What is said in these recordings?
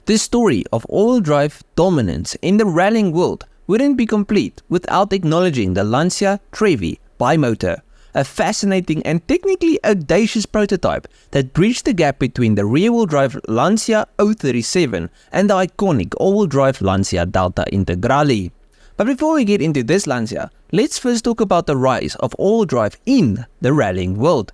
The story of all-wheel drive dominance in the rallying world wouldn't be complete without acknowledging the Lancia Trevi Bimotore, a fascinating and technically audacious prototype that bridged the gap between the rear-wheel drive Lancia 037 and the iconic all-wheel drive Lancia Delta Integrale. But before we get into this Lancia, let's first talk about the rise of all-wheel drive in the rallying world.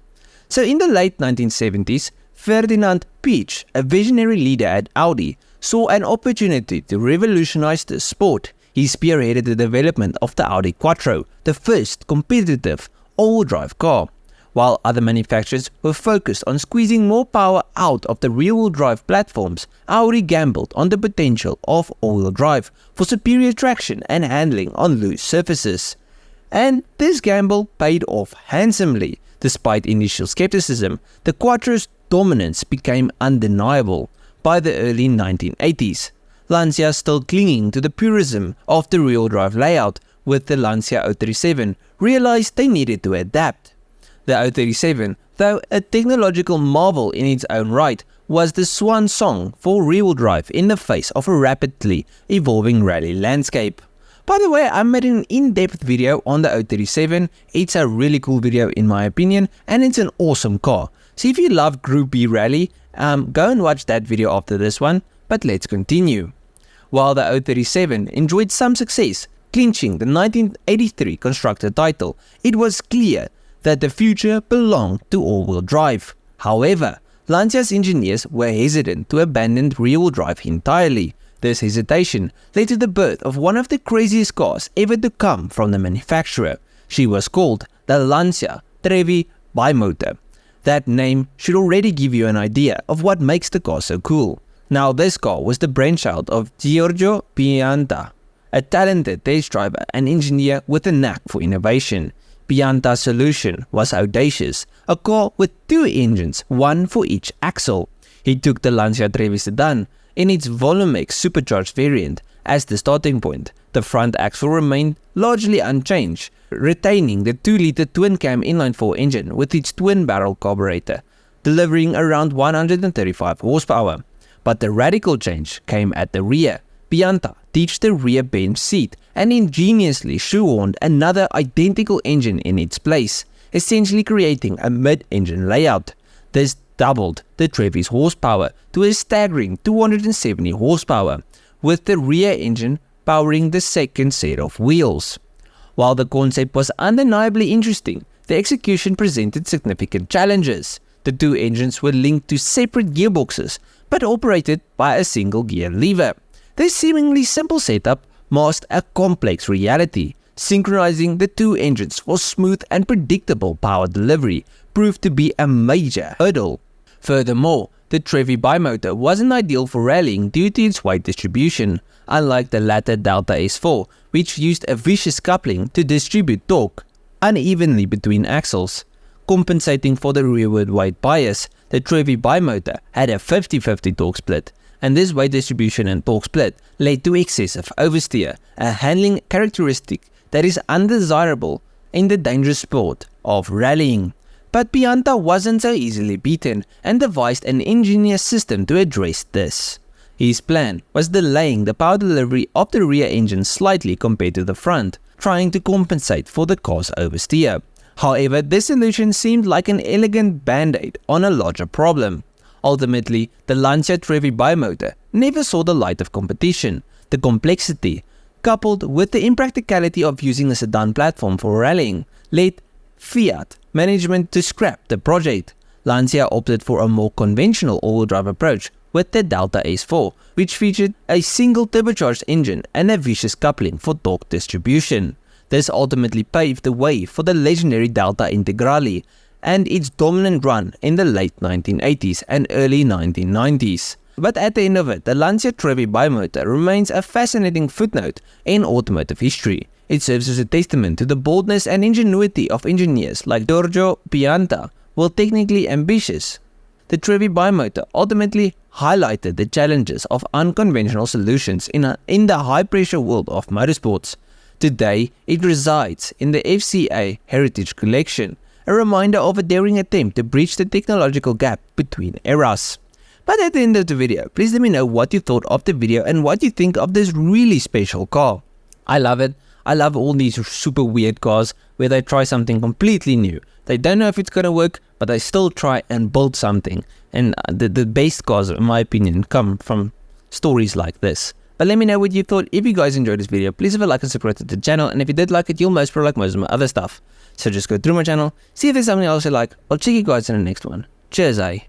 So in the late 1970s, Ferdinand Piëch, a visionary leader at Audi, saw an opportunity to revolutionize the sport. He spearheaded the development of the Audi Quattro, the first competitive all-wheel drive car. While other manufacturers were focused on squeezing more power out of the rear-wheel drive platforms, Audi gambled on the potential of all-wheel drive for superior traction and handling on loose surfaces. And this gamble paid off handsomely. Despite initial skepticism, the Quattro's dominance became undeniable by the early 1980s. Lancia still clinging to the purism of the rear-wheel drive layout with the Lancia 037 realized they needed to adapt. The 037, though a technological marvel in its own right, was the swan song for rear-wheel drive in the face of a rapidly evolving rally landscape. By the way, I made an in-depth video on the 037. It's a really cool video in my opinion, and it's an awesome car. So if you love Group B rally, go and watch that video after this one, but let's continue. While the 037 enjoyed some success, clinching the 1983 constructor title, it was clear that the future belonged to all-wheel drive. However, Lancia's engineers were hesitant to abandon rear-wheel drive entirely. This hesitation led to the birth of one of the craziest cars ever to come from the manufacturer. She was called the Lancia Trevi Bimotore. That name should already give you an idea of what makes the car so cool. Now, this car was the brainchild of Giorgio Pianta, a talented test driver and engineer with a knack for innovation. Pianta's solution was audacious, a car with two engines, one for each axle. He took the Lancia Trevi sedan in its Volumex supercharged variant as the starting point. The front axle remained largely unchanged, retaining the 2-liter twin-cam inline-4 engine with its twin-barrel carburetor, delivering around 135 horsepower. But the radical change came at the rear. Pianta ditched the rear bench seat and ingeniously shoehorned another identical engine in its place, essentially creating a mid-engine layout. This doubled the Trevi's horsepower to a staggering 270 horsepower, with the rear engine powering the second set of wheels. While the concept was undeniably interesting, the execution presented significant challenges. The two engines were linked to separate gearboxes, but operated by a single gear lever. This seemingly simple setup masked a complex reality. Synchronizing the two engines for smooth and predictable power delivery proved to be a major hurdle. Furthermore, the Trevi Bimotore wasn't ideal for rallying due to its weight distribution, unlike the latter Delta S4, which used a vicious coupling to distribute torque unevenly between axles. Compensating for the rearward weight bias, the Trevi Bimotore had a 50-50 torque split, and this weight distribution and torque split led to excessive oversteer, a handling characteristic that is undesirable in the dangerous sport of rallying. But Pianta wasn't so easily beaten and devised an ingenious system to address this. His plan was delaying the power delivery of the rear engine slightly compared to the front, trying to compensate for the car's oversteer. However, this solution seemed like an elegant band-aid on a larger problem. Ultimately, the Lancia Trevi Bimotore never saw the light of competition. The complexity, coupled with the impracticality of using a sedan platform for rallying, led Fiat management to scrap the project. Lancia opted for a more conventional all-wheel drive approach with the Delta S4, which featured a single turbocharged engine and a vicious coupling for torque distribution. This ultimately paved the way for the legendary Delta Integrale and its dominant run in the late 1980s and early 1990s. But at the end of it, the Lancia Trevi Bimotore remains a fascinating footnote in automotive history. It serves as a testament to the boldness and ingenuity of engineers like Giorgio Pianta. While technically ambitious, the Trevi Bimotore ultimately highlighted the challenges of unconventional solutions in the high-pressure world of motorsports. Today, it resides in the FCA Heritage Collection, a reminder of a daring attempt to bridge the technological gap between eras. But at the end of the video, please let me know what you thought of the video and what you think of this really special car. I love it. I love all these super weird cars where they try something completely new. They don't know if it's gonna work, but they still try and build something. And the best cars, in my opinion, come from stories like this. But let me know what you thought. If you guys enjoyed this video, please have a like and subscribe to the channel. And if you did like it, you'll most probably like most of my other stuff. So just go through my channel, see if there's something else you like. I'll check you guys in the next one. Cheers, eh?